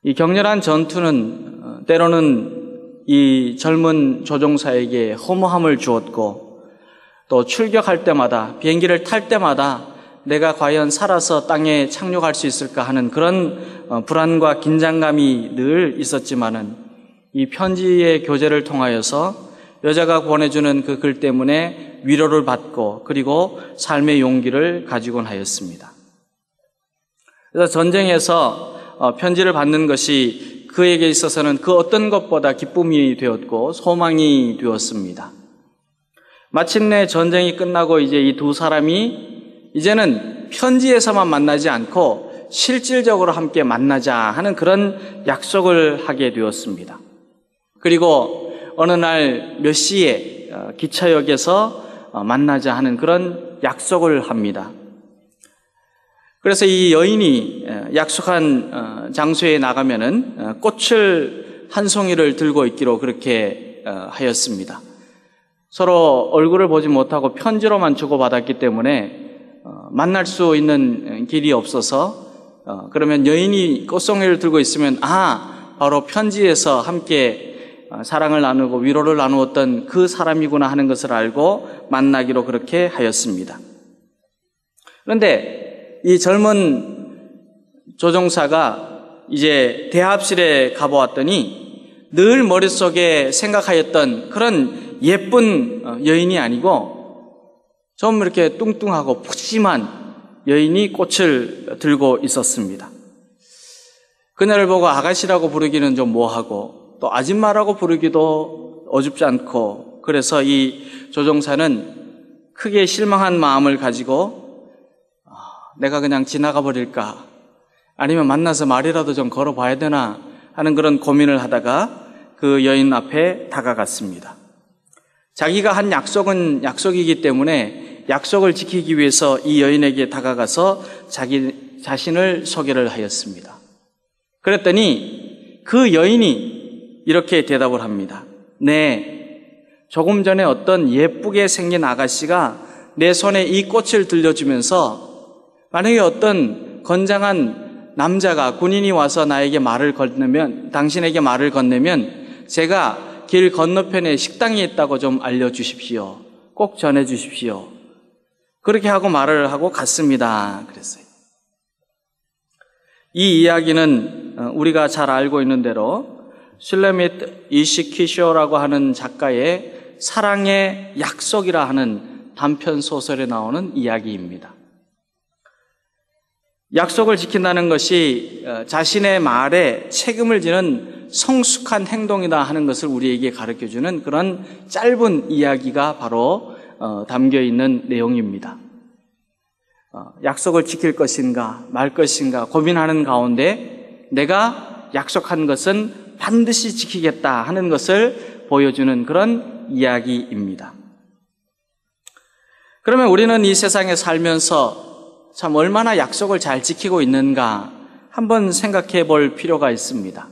이 격렬한 전투는 때로는 이 젊은 조종사에게 허무함을 주었고, 또 출격할 때마다, 비행기를 탈 때마다 내가 과연 살아서 땅에 착륙할 수 있을까 하는 그런 불안과 긴장감이 늘 있었지만은, 이 편지의 교제를 통하여서 여자가 보내주는 그 글 때문에 위로를 받고 그리고 삶의 용기를 가지곤 하였습니다. 그래서 전쟁에서 편지를 받는 것이 그에게 있어서는 그 어떤 것보다 기쁨이 되었고 소망이 되었습니다. 마침내 전쟁이 끝나고 이제 이 두 사람이 이제는 편지에서만 만나지 않고 실질적으로 함께 만나자 하는 그런 약속을 하게 되었습니다. 그리고 어느 날 몇 시에 기차역에서 만나자 하는 그런 약속을 합니다. 그래서 이 여인이 약속한 장소에 나가면은 꽃을 한 송이를 들고 있기로 그렇게 하였습니다. 서로 얼굴을 보지 못하고 편지로만 주고받았기 때문에 만날 수 있는 길이 없어서 그러면 여인이 꽃송이를 들고 있으면 바로 편지에서 함께 사랑을 나누고 위로를 나누었던 그 사람이구나 하는 것을 알고 만나기로 그렇게 하였습니다. 그런데 이 젊은 조종사가 이제 대합실에 가보았더니 늘 머릿속에 생각하였던 그런 예쁜 여인이 아니고 좀 이렇게 뚱뚱하고 푸짐한 여인이 꽃을 들고 있었습니다. 그녀를 보고 아가씨라고 부르기는 좀 뭐하고 또 아줌마라고 부르기도 어줍지 않고, 그래서 이 조종사는 크게 실망한 마음을 가지고 내가 그냥 지나가 버릴까, 아니면 만나서 말이라도 좀 걸어봐야 되나 하는 그런 고민을 하다가 그 여인 앞에 다가갔습니다. 자기가 한 약속은 약속이기 때문에 약속을 지키기 위해서 이 여인에게 다가가서 자기 자신을 소개를 하였습니다. 그랬더니 그 여인이 이렇게 대답을 합니다. 네, 조금 전에 어떤 예쁘게 생긴 아가씨가 내 손에 이 꽃을 들려주면서 만약에 어떤 건장한 남자가 군인이 와서 나에게 말을 건네면, 당신에게 말을 건네면 제가 길 건너편에 식당이 있다고 좀 알려주십시오. 꼭 전해주십시오. 그렇게 하고 말을 하고 갔습니다. 그랬어요. 이 이야기는 우리가 잘 알고 있는 대로 슐레밋 이시키쇼라고 하는 작가의 사랑의 약속이라 하는 단편 소설에 나오는 이야기입니다. 약속을 지킨다는 것이 자신의 말에 책임을 지는 성숙한 행동이다 하는 것을 우리에게 가르쳐주는 그런 짧은 이야기가 바로 담겨 있는 내용입니다. 약속을 지킬 것인가 말 것인가 고민하는 가운데 내가 약속한 것은 반드시 지키겠다 하는 것을 보여주는 그런 이야기입니다. 그러면 우리는 이 세상에 살면서 참 얼마나 약속을 잘 지키고 있는가 한번 생각해 볼 필요가 있습니다.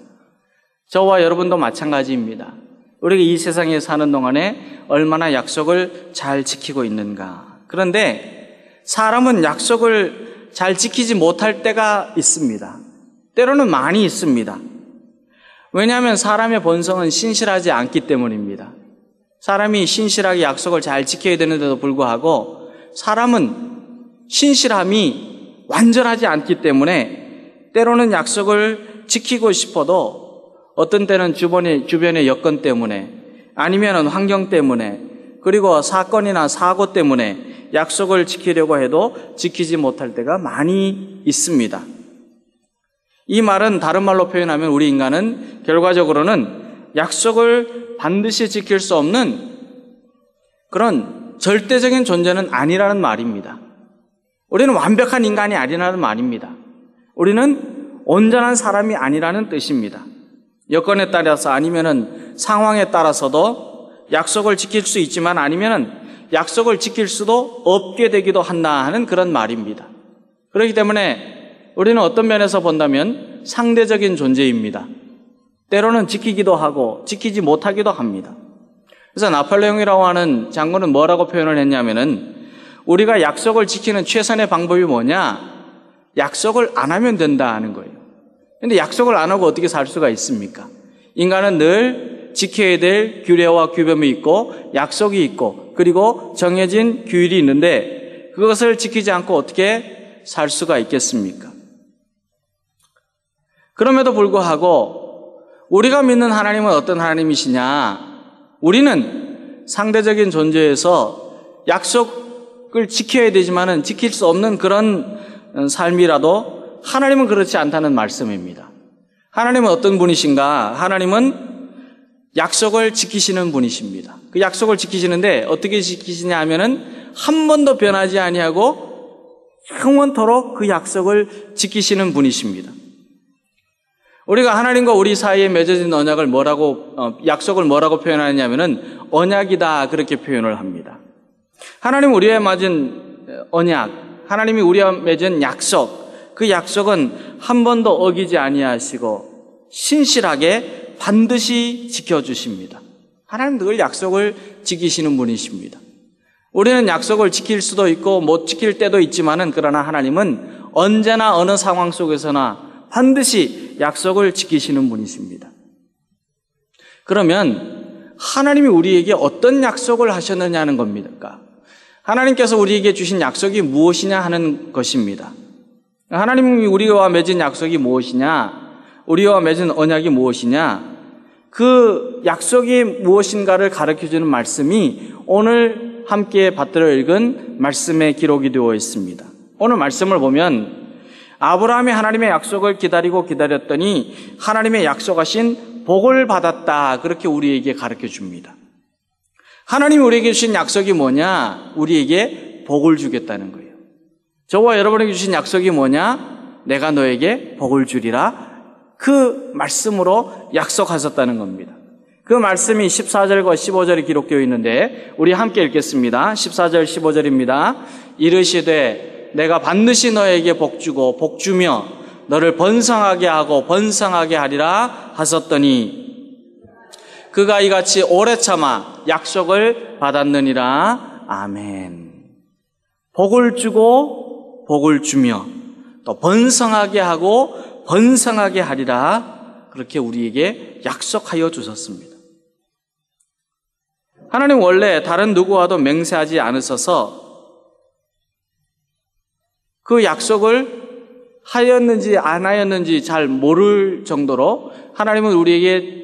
저와 여러분도 마찬가지입니다. 우리가 이 세상에 사는 동안에 얼마나 약속을 잘 지키고 있는가. 그런데 사람은 약속을 잘 지키지 못할 때가 있습니다. 때로는 많이 있습니다. 왜냐하면 사람의 본성은 신실하지 않기 때문입니다. 사람이 신실하게 약속을 잘 지켜야 되는데도 불구하고 사람은 신실함이 완전하지 않기 때문에 때로는 약속을 지키고 싶어도 어떤 때는 주변의 여건 때문에 아니면 환경 때문에 그리고 사건이나 사고 때문에 약속을 지키려고 해도 지키지 못할 때가 많이 있습니다. 이 말은 다른 말로 표현하면 우리 인간은 결과적으로는 약속을 반드시 지킬 수 없는 그런 절대적인 존재는 아니라는 말입니다. 우리는 완벽한 인간이 아니라는 말입니다. 우리는 온전한 사람이 아니라는 뜻입니다. 여건에 따라서 아니면은 상황에 따라서도 약속을 지킬 수 있지만 아니면은 약속을 지킬 수도 없게 되기도 한다 하는 그런 말입니다. 그렇기 때문에 우리는 어떤 면에서 본다면 상대적인 존재입니다. 때로는 지키기도 하고 지키지 못하기도 합니다. 그래서 나폴레옹이라고 하는 장군은 뭐라고 표현을 했냐면은 우리가 약속을 지키는 최선의 방법이 뭐냐? 약속을 안 하면 된다 하는 거예요. 그런데 약속을 안 하고 어떻게 살 수가 있습니까? 인간은 늘 지켜야 될 규례와 규범이 있고 약속이 있고 그리고 정해진 규율이 있는데 그것을 지키지 않고 어떻게 살 수가 있겠습니까? 그럼에도 불구하고 우리가 믿는 하나님은 어떤 하나님이시냐? 우리는 상대적인 존재에서 약속을 지켜야 되지만은 지킬 수 없는 그런 삶이라도 하나님은 그렇지 않다는 말씀입니다. 하나님은 어떤 분이신가? 하나님은 약속을 지키시는 분이십니다. 그 약속을 지키시는데 어떻게 지키시냐 하면은 한 번도 변하지 아니하고 영원토록 그 약속을 지키시는 분이십니다. 우리가 하나님과 우리 사이에 맺어진 언약을 약속을 뭐라고 표현하냐면은 언약이다 그렇게 표현을 합니다. 하나님 우리와 맺은 언약, 하나님이 우리와 맺은 약속, 그 약속은 한 번도 어기지 아니하시고 신실하게 반드시 지켜주십니다. 하나님 늘 약속을 지키시는 분이십니다. 우리는 약속을 지킬 수도 있고 못 지킬 때도 있지만은 그러나 하나님은 언제나 어느 상황 속에서나 반드시 약속을 지키시는 분이십니다. 그러면 하나님이 우리에게 어떤 약속을 하셨느냐는 겁니까? 하나님께서 우리에게 주신 약속이 무엇이냐 하는 것입니다. 하나님이 우리와 맺은 약속이 무엇이냐? 우리와 맺은 언약이 무엇이냐? 그 약속이 무엇인가를 가르쳐주는 말씀이 오늘 함께 받들어 읽은 말씀에 기록이 되어 있습니다. 오늘 말씀을 보면 아브라함이 하나님의 약속을 기다렸더니 하나님의 약속하신 복을 받았다. 그렇게 우리에게 가르쳐 줍니다. 하나님이 우리에게 주신 약속이 뭐냐? 우리에게 복을 주겠다는 거예요. 저와 여러분에게 주신 약속이 뭐냐? 내가 너에게 복을 주리라. 그 말씀으로 약속하셨다는 겁니다. 그 말씀이 14절과 15절에 기록되어 있는데 우리 함께 읽겠습니다. 14절 15절입니다. 이르시되 내가 반드시 너에게 복주고 복주며 너를 번성하게 하고 번성하게 하리라 하셨더니 그가 이같이 오래 참아 약속을 받았느니라. 아멘. 복을 주고 복을 주며 또 번성하게 하고 번성하게 하리라. 그렇게 우리에게 약속하여 주셨습니다. 하나님 원래 다른 누구와도 맹세하지 않으셔서 그 약속을 하였는지 안 하였는지 잘 모를 정도로 하나님은 우리에게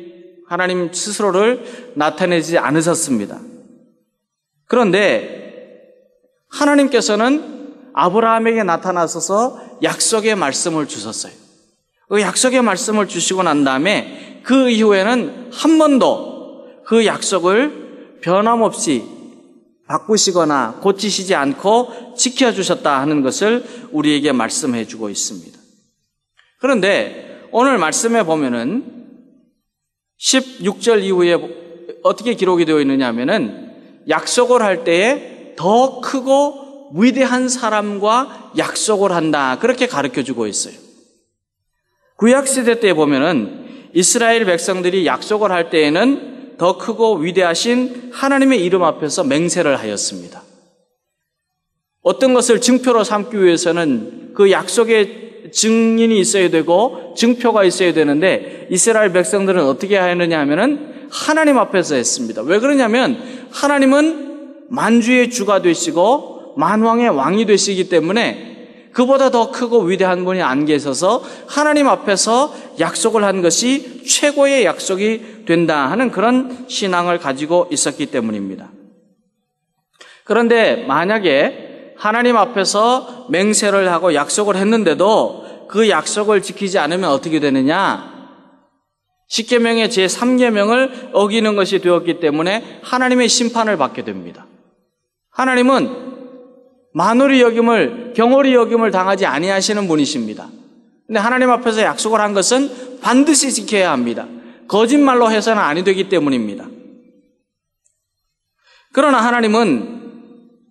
하나님 스스로를 나타내지 않으셨습니다. 그런데 하나님께서는 아브라함에게 나타나셔서 약속의 말씀을 주셨어요. 그 약속의 말씀을 주시고 난 다음에 그 이후에는 한 번도 그 약속을 변함없이 바꾸시거나 고치시지 않고 지켜주셨다 하는 것을 우리에게 말씀해 주고 있습니다. 그런데 오늘 말씀에 보면은 16절 이후에 어떻게 기록이 되어 있느냐 하면은 약속을 할 때에 더 크고 위대한 사람과 약속을 한다. 그렇게 가르쳐 주고 있어요. 구약시대 때 보면은 이스라엘 백성들이 약속을 할 때에는 더 크고 위대하신 하나님의 이름 앞에서 맹세를 하였습니다. 어떤 것을 증표로 삼기 위해서는 그 약속의 증인이 있어야 되고 증표가 있어야 되는데 이스라엘 백성들은 어떻게 하였느냐 하면은 하나님 앞에서 했습니다. 왜 그러냐면 하나님은 만주의 주가 되시고 만왕의 왕이 되시기 때문에 그보다 더 크고 위대한 분이 안 계셔서 하나님 앞에서 약속을 한 것이 최고의 약속이 된다 하는 그런 신앙을 가지고 있었기 때문입니다. 그런데 만약에 하나님 앞에서 맹세를 하고 약속을 했는데도 그 약속을 지키지 않으면 어떻게 되느냐? 십계명의 제3계명을 어기는 것이 되었기 때문에 하나님의 심판을 받게 됩니다. 하나님은 만홀히 여김을, 경홀히 여김을 당하지 아니하시는 분이십니다. 근데 하나님 앞에서 약속을 한 것은 반드시 지켜야 합니다. 거짓말로 해서는 아니 되기 때문입니다. 그러나 하나님은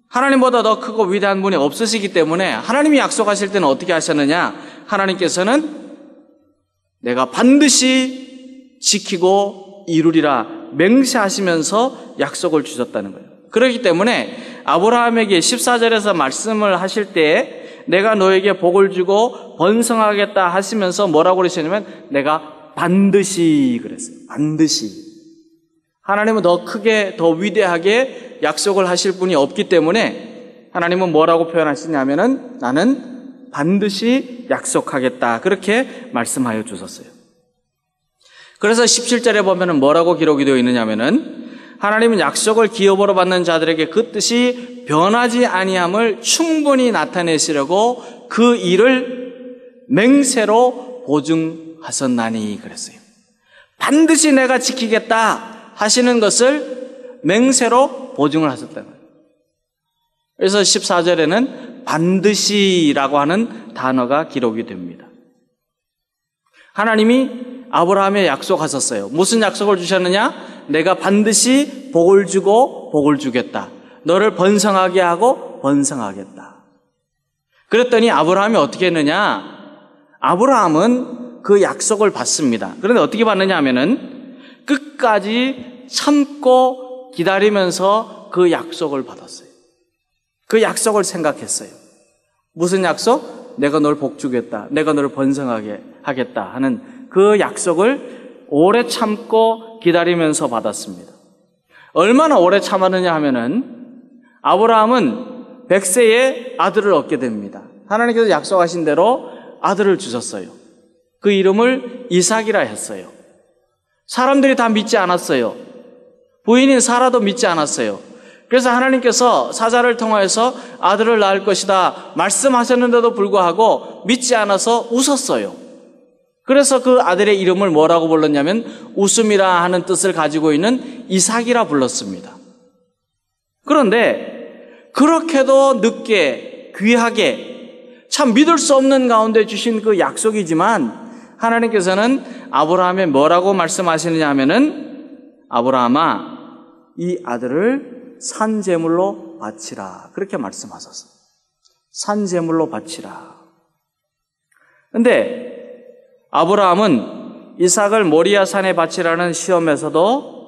하나님보다 더 크고 위대한 분이 없으시기 때문에 하나님이 약속하실 때는 어떻게 하셨느냐? 하나님께서는 내가 반드시 지키고 이루리라 맹세하시면서 약속을 주셨다는 거예요. 그렇기 때문에 아브라함에게 14절에서 말씀을 하실 때 내가 너에게 복을 주고 번성하겠다 하시면서 뭐라고 그러시냐면 내가 반드시 그랬어요. 반드시. 하나님은 더 크게 더 위대하게 약속을 하실 분이 없기 때문에 하나님은 뭐라고 표현하시냐면은 나는 반드시 약속하겠다. 그렇게 말씀하여 주셨어요. 그래서 17절에 보면은 뭐라고 기록이 되어 있느냐면은 하나님은 약속을 기업으로 받는 자들에게 그 뜻이 변하지 아니함을 충분히 나타내시려고 그 일을 맹세로 보증하셨나니 그랬어요. 반드시 내가 지키겠다 하시는 것을 맹세로 보증을 하셨다는 거예요. 그래서 14절에는 반드시라고 하는 단어가 기록이 됩니다. 하나님이 아브라함에 약속하셨어요. 무슨 약속을 주셨느냐? 내가 반드시 복을 주고 복을 주겠다. 너를 번성하게 하고 번성하겠다. 그랬더니 아브라함이 어떻게 했느냐? 아브라함은 그 약속을 받습니다. 그런데 어떻게 받느냐 하면은 끝까지 참고 기다리면서 그 약속을 받았어요. 그 약속을 생각했어요. 무슨 약속? 내가 널 복 주겠다. 내가 너를 번성하게 하겠다 하는 그 약속을 오래 참고 기다리면서 받았습니다. 얼마나 오래 참았느냐 하면은 아브라함은 100세에 아들을 얻게 됩니다. 하나님께서 약속하신 대로 아들을 주셨어요. 그 이름을 이삭이라 했어요. 사람들이 다 믿지 않았어요. 부인인 사라도 믿지 않았어요. 그래서 하나님께서 사자를 통하여서 아들을 낳을 것이다 말씀하셨는데도 불구하고 믿지 않아서 웃었어요. 그래서 그 아들의 이름을 뭐라고 불렀냐면 웃음이라 하는 뜻을 가지고 있는 이삭이라 불렀습니다. 그런데 그렇게도 늦게 귀하게 참 믿을 수 없는 가운데 주신 그 약속이지만 하나님께서는 아브라함에 뭐라고 말씀하시느냐 하면은 아브라함아 이 아들을 산제물로 바치라 그렇게 말씀하셨어요. 산제물로 바치라. 그런데 아브라함은 이삭을 모리아 산에 바치라는 시험에서도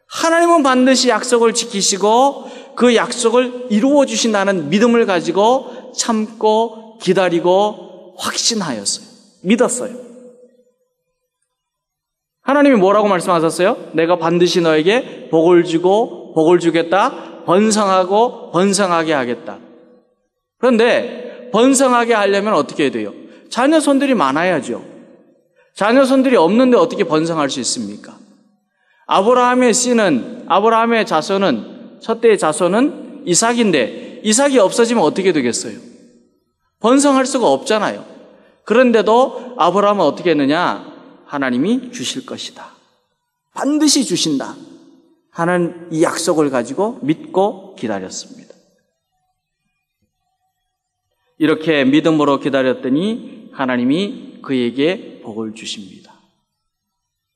하나님은 반드시 약속을 지키시고 그 약속을 이루어 주신다는 믿음을 가지고 참고 기다리고 확신하였어요. 믿었어요. 하나님이 뭐라고 말씀하셨어요? 내가 반드시 너에게 복을 주고 복을 주겠다. 번성하고 번성하게 하겠다. 그런데 번성하게 하려면 어떻게 해야 돼요? 자녀손들이 많아야죠. 자녀손들이 없는데 어떻게 번성할 수 있습니까? 아브라함의 씨는, 아브라함의 자손은, 첫째의 자손은 이삭인데 이삭이 없어지면 어떻게 되겠어요? 번성할 수가 없잖아요. 그런데도 아브라함은 어떻게 했느냐? 하나님이 주실 것이다. 반드시 주신다. 하는 이 약속을 가지고 믿고 기다렸습니다. 이렇게 믿음으로 기다렸더니 하나님이 그에게 복을 주십니다.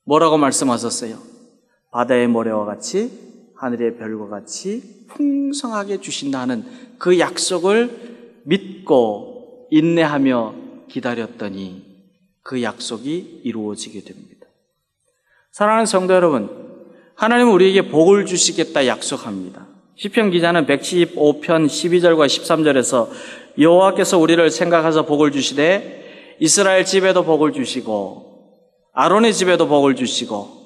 뭐라고 말씀하셨어요? 바다의 모래와 같이 하늘의 별과 같이 풍성하게 주신다는 그 약속을 믿고 인내하며 기다렸더니 그 약속이 이루어지게 됩니다. 사랑하는 성도 여러분, 하나님은 우리에게 복을 주시겠다 약속합니다. 시편 기자는 115편 12절과 13절에서 여호와께서 우리를 생각하사 복을 주시되 이스라엘 집에도 복을 주시고 아론의 집에도 복을 주시고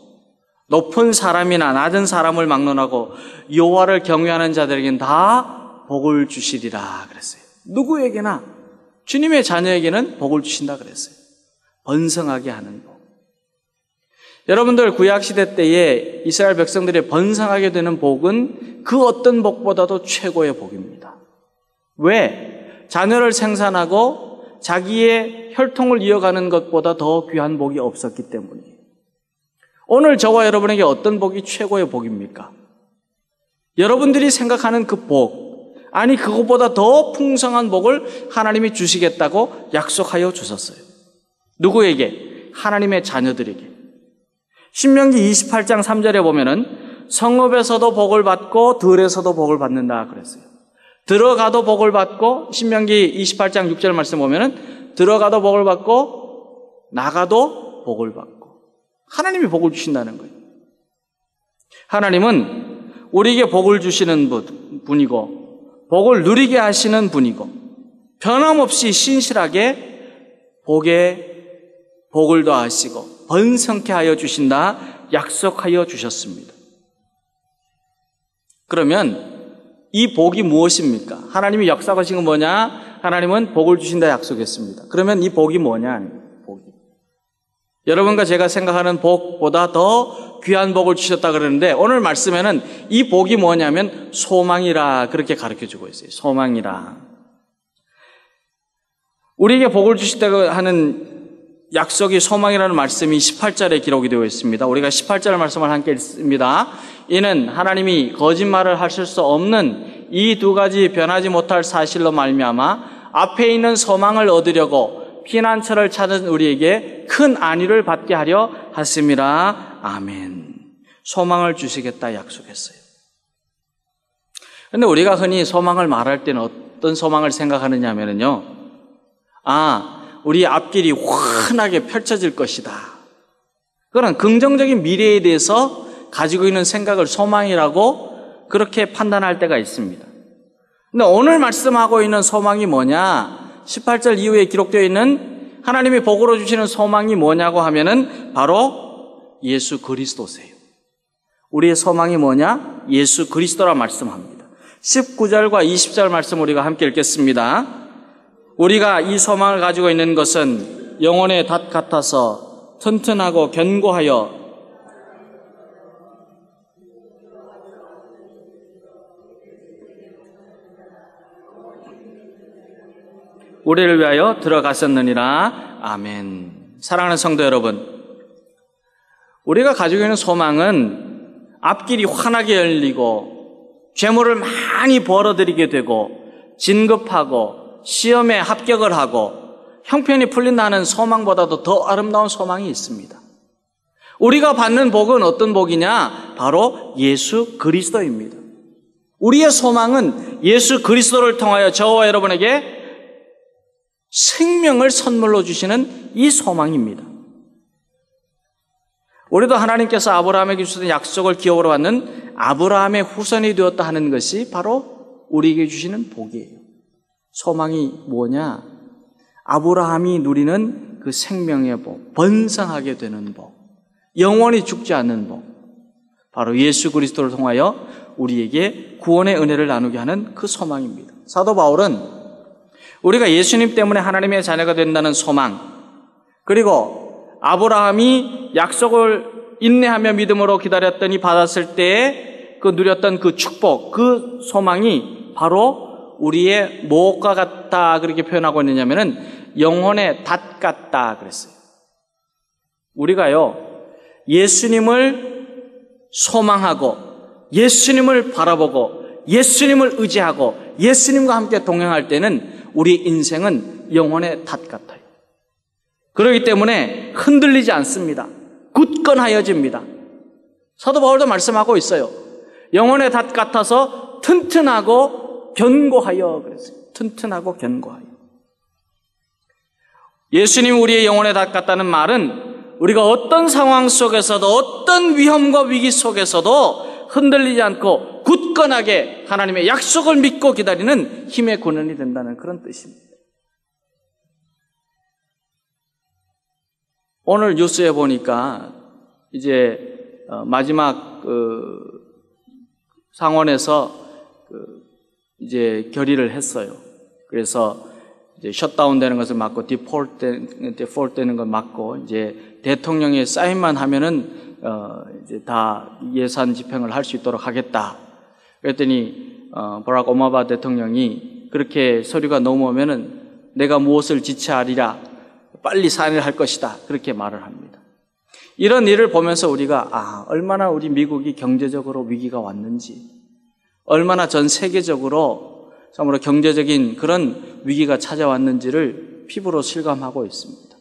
높은 사람이나 낮은 사람을 막론하고 여호와를 경외하는 자들에게는 다 복을 주시리라 그랬어요. 누구에게나 주님의 자녀에게는 복을 주신다 그랬어요. 번성하게 하는 복. 여러분들 구약시대 때에 이스라엘 백성들이 번성하게 되는 복은 그 어떤 복보다도 최고의 복입니다. 왜? 자녀를 생산하고 자기의 혈통을 이어가는 것보다 더 귀한 복이 없었기 때문이에요. 오늘 저와 여러분에게 어떤 복이 최고의 복입니까? 여러분들이 생각하는 그 복, 아니 그것보다 더 풍성한 복을 하나님이 주시겠다고 약속하여 주셨어요. 누구에게? 하나님의 자녀들에게. 신명기 28장 3절에 보면은 성읍에서도 복을 받고 들에서도 복을 받는다 그랬어요. 들어가도 복을 받고, 신명기 28장 6절 말씀 보면은 들어가도 복을 받고 나가도 복을 받고 하나님이 복을 주신다는 거예요. 하나님은 우리에게 복을 주시는 분이고 복을 누리게 하시는 분이고 변함없이 신실하게 복을 더하시고 번성케 하여 주신다 약속하여 주셨습니다. 그러면 이 복이 무엇입니까? 하나님이 역사하신 건 뭐냐? 하나님은 복을 주신다 약속했습니다. 그러면 이 복이 뭐냐? 복이. 여러분과 제가 생각하는 복보다 더 귀한 복을 주셨다 그러는데 오늘 말씀에는 이 복이 뭐냐면 소망이라 그렇게 가르쳐주고 있어요. 소망이라. 우리에게 복을 주시다고 하는 약속이 소망이라는 말씀이 18절에 기록이 되어 있습니다. 우리가 18절 말씀을 함께 읽습니다. 이는 하나님이 거짓말을 하실 수 없는 이 두 가지 변하지 못할 사실로 말미암아 앞에 있는 소망을 얻으려고 피난처를 찾은 우리에게 큰 안위를 받게 하려 하심이라. 아멘. 소망을 주시겠다 약속했어요. 그런데 우리가 흔히 소망을 말할 때는 어떤 소망을 생각하느냐 하면요, 우리 앞길이 환하게 펼쳐질 것이다. 그런 긍정적인 미래에 대해서 가지고 있는 생각을 소망이라고 그렇게 판단할 때가 있습니다. 근데 오늘 말씀하고 있는 소망이 뭐냐? 18절 이후에 기록되어 있는 하나님이 복으로 주시는 소망이 뭐냐고 하면은 바로 예수 그리스도세요. 우리의 소망이 뭐냐? 예수 그리스도라 말씀합니다. 19절과 20절 말씀 우리가 함께 읽겠습니다. 우리가 이 소망을 가지고 있는 것은 영혼의 닷 같아서 튼튼하고 견고하여 우리를 위하여 들어갔었느니라. 아멘. 사랑하는 성도 여러분, 우리가 가지고 있는 소망은 앞길이 환하게 열리고 재물을 많이 벌어들이게 되고 진급하고 시험에 합격을 하고 형편이 풀린다는 소망보다도 더 아름다운 소망이 있습니다. 우리가 받는 복은 어떤 복이냐? 바로 예수 그리스도입니다. 우리의 소망은 예수 그리스도를 통하여 저와 여러분에게 생명을 선물로 주시는 이 소망입니다. 우리도 하나님께서 아브라함에게 주시던 약속을 기업으로 받는 아브라함의 후손이 되었다 하는 것이 바로 우리에게 주시는 복이에요. 소망이 뭐냐? 아브라함이 누리는 그 생명의 복, 번성하게 되는 복, 영원히 죽지 않는 복, 바로 예수 그리스도를 통하여 우리에게 구원의 은혜를 나누게 하는 그 소망입니다. 사도 바울은 우리가 예수님 때문에 하나님의 자녀가 된다는 소망, 그리고 아브라함이 약속을 인내하며 믿음으로 기다렸더니 받았을 때에 그 누렸던 그 축복, 그 소망이 바로 우리의 무엇과 같다 그렇게 표현하고 있느냐면은 영혼의 닷 같다 그랬어요. 우리가요, 예수님을 소망하고 예수님을 바라보고 예수님을 의지하고 예수님과 함께 동행할 때는 우리 인생은 영혼의 닷 같아요. 그렇기 때문에 흔들리지 않습니다. 굳건하여집니다. 사도 바울도 말씀하고 있어요. 영혼의 닷 같아서 튼튼하고 견고하여 그랬어요. 튼튼하고 견고하여. 예수님 우리의 영혼의 닷 같다는 말은 우리가 어떤 상황 속에서도 어떤 위험과 위기 속에서도 흔들리지 않고 굳건하게 하나님의 약속을 믿고 기다리는 힘의 근원이 된다는 그런 뜻입니다. 오늘 뉴스에 보니까 이제 마지막 상원에서 이제 결의를 했어요. 그래서 이제 셧다운되는 것을 막고 디폴트 되는 걸 막고 이제 대통령의 사인만 하면은 이제 다 예산 집행을 할 수 있도록 하겠다. 그랬더니 버락 오바마 대통령이 그렇게 서류가 넘어오면은 내가 무엇을 지체하리라, 빨리 사인을 할 것이다, 그렇게 말을 합니다. 이런 일을 보면서 우리가 얼마나 우리 미국이 경제적으로 위기가 왔는지, 얼마나 전 세계적으로 참으로 경제적인 그런 위기가 찾아왔는지를 피부로 실감하고 있습니다.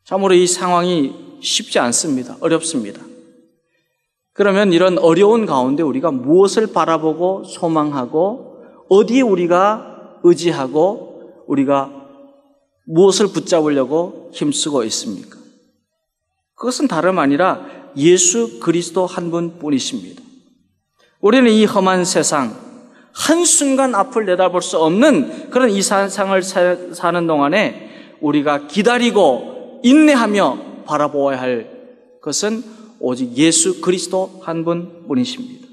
참으로 이 상황이 쉽지 않습니다. 어렵습니다. 그러면 이런 어려운 가운데 우리가 무엇을 바라보고 소망하고 어디에 우리가 의지하고 우리가 무엇을 붙잡으려고 힘쓰고 있습니까? 그것은 다름 아니라 예수 그리스도 한 분뿐이십니다. 우리는 이 험한 세상, 한순간 앞을 내다볼 수 없는 그런 이 세상을 사는 동안에 우리가 기다리고 인내하며 바라보아야 할 것은 오직 예수 그리스도 한 분뿐이십니다.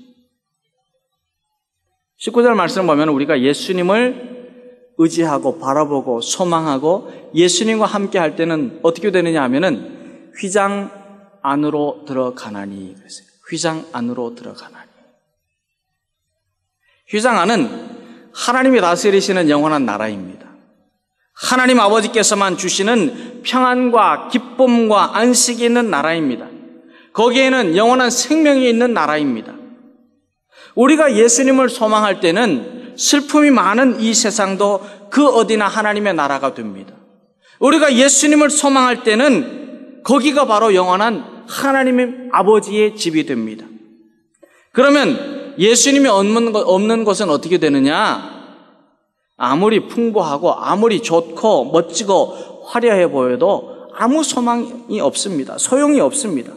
19절 말씀을 보면 우리가 예수님을 의지하고 바라보고 소망하고 예수님과 함께 할 때는 어떻게 되느냐 하면은 휘장 안으로 들어가나니 그랬어요. 휘장 안으로 들어가나니. 휘장 안은 하나님이 다스리시는 영원한 나라입니다. 하나님 아버지께서만 주시는 평안과 기쁨과 안식이 있는 나라입니다. 거기에는 영원한 생명이 있는 나라입니다. 우리가 예수님을 소망할 때는 슬픔이 많은 이 세상도 그 어디나 하나님의 나라가 됩니다. 우리가 예수님을 소망할 때는 거기가 바로 영원한 하나님의 아버지의 집이 됩니다. 그러면 예수님이 없는 곳은 어떻게 되느냐? 아무리 풍부하고 아무리 좋고 멋지고 화려해 보여도 아무 소망이 없습니다. 소용이 없습니다.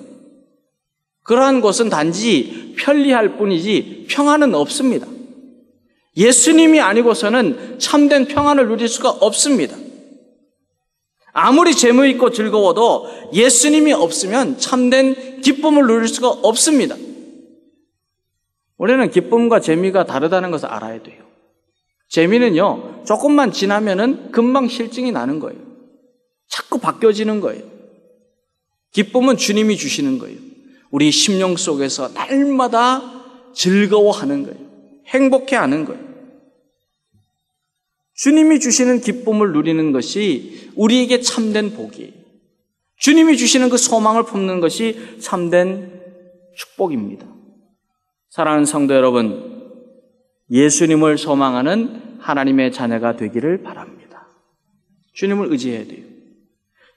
그러한 곳은 단지 편리할 뿐이지 평안은 없습니다. 예수님이 아니고서는 참된 평안을 누릴 수가 없습니다. 아무리 재미 있고 즐거워도 예수님이 없으면 참된 기쁨을 누릴 수가 없습니다. 우리는 기쁨과 재미가 다르다는 것을 알아야 돼요. 재미는요, 조금만 지나면은 금방 실증이 나는 거예요. 자꾸 바뀌어지는 거예요. 기쁨은 주님이 주시는 거예요. 우리 심령 속에서 날마다 즐거워하는 거예요. 행복해하는 거예요. 주님이 주시는 기쁨을 누리는 것이 우리에게 참된 복이에요. 주님이 주시는 그 소망을 품는 것이 참된 축복입니다. 사랑하는 성도 여러분, 예수님을 소망하는 하나님의 자녀가 되기를 바랍니다. 주님을 의지해야 돼요.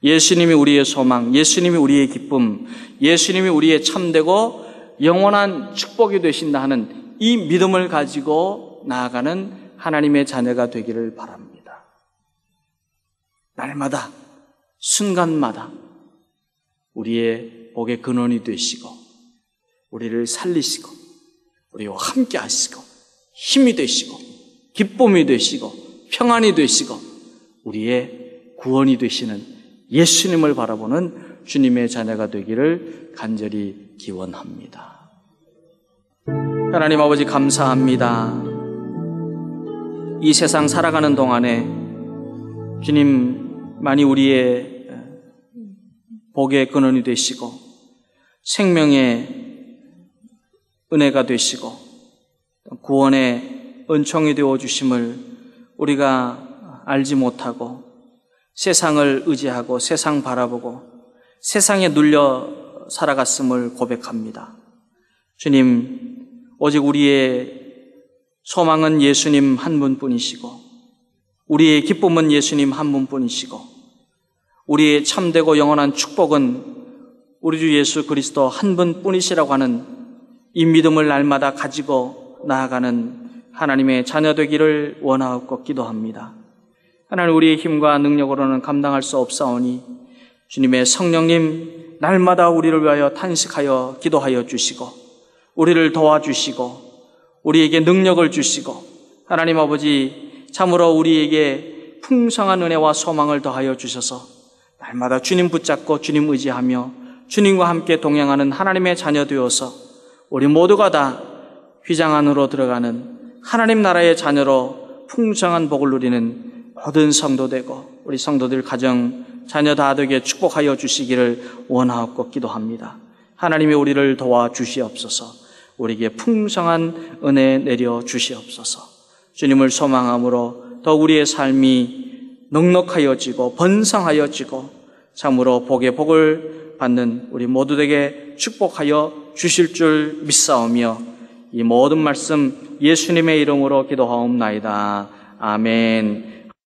예수님이 우리의 소망, 예수님이 우리의 기쁨, 예수님이 우리의 참되고 영원한 축복이 되신다 하는 이 믿음을 가지고 나아가는 하나님의 자녀가 되기를 바랍니다. 날마다, 순간마다 우리의 복의 근원이 되시고 우리를 살리시고 우리와 함께 하시고 힘이 되시고 기쁨이 되시고 평안이 되시고 우리의 구원이 되시는 예수님을 바라보는 주님의 자녀가 되기를 간절히 기원합니다. 하나님 아버지 감사합니다. 이 세상 살아가는 동안에 주님만이 우리의 복의 근원이 되시고 생명의 은혜가 되시고 구원의 은총이 되어주심을 우리가 알지 못하고 세상을 의지하고 세상 바라보고 세상에 눌려 살아갔음을 고백합니다. 주님, 오직 우리의 소망은 예수님 한 분뿐이시고 우리의 기쁨은 예수님 한 분뿐이시고 우리의 참되고 영원한 축복은 우리 주 예수 그리스도 한 분뿐이시라고 하는 이 믿음을 날마다 가지고 나아가는 하나님의 자녀 되기를 원하옵고 기도합니다. 하나님, 우리의 힘과 능력으로는 감당할 수 없사오니 주님의 성령님 날마다 우리를 위하여 탄식하여 기도하여 주시고 우리를 도와주시고 우리에게 능력을 주시고 하나님 아버지 참으로 우리에게 풍성한 은혜와 소망을 더하여 주셔서 날마다 주님 붙잡고 주님 의지하며 주님과 함께 동행하는 하나님의 자녀 되어서 우리 모두가 다 휘장 안으로 들어가는 하나님 나라의 자녀로 풍성한 복을 누리는 모든 성도 되고 우리 성도들 가정 자녀 다 되게 축복하여 주시기를 원하옵고 기도합니다. 하나님이 우리를 도와주시옵소서. 우리에게 풍성한 은혜 내려 주시옵소서. 주님을 소망함으로 더욱 우리의 삶이 넉넉하여지고 번성하여지고 참으로 복의 복을 받는 우리 모두에게 축복하여 주실 줄 믿사오며 이 모든 말씀 예수님의 이름으로 기도하옵나이다. 아멘.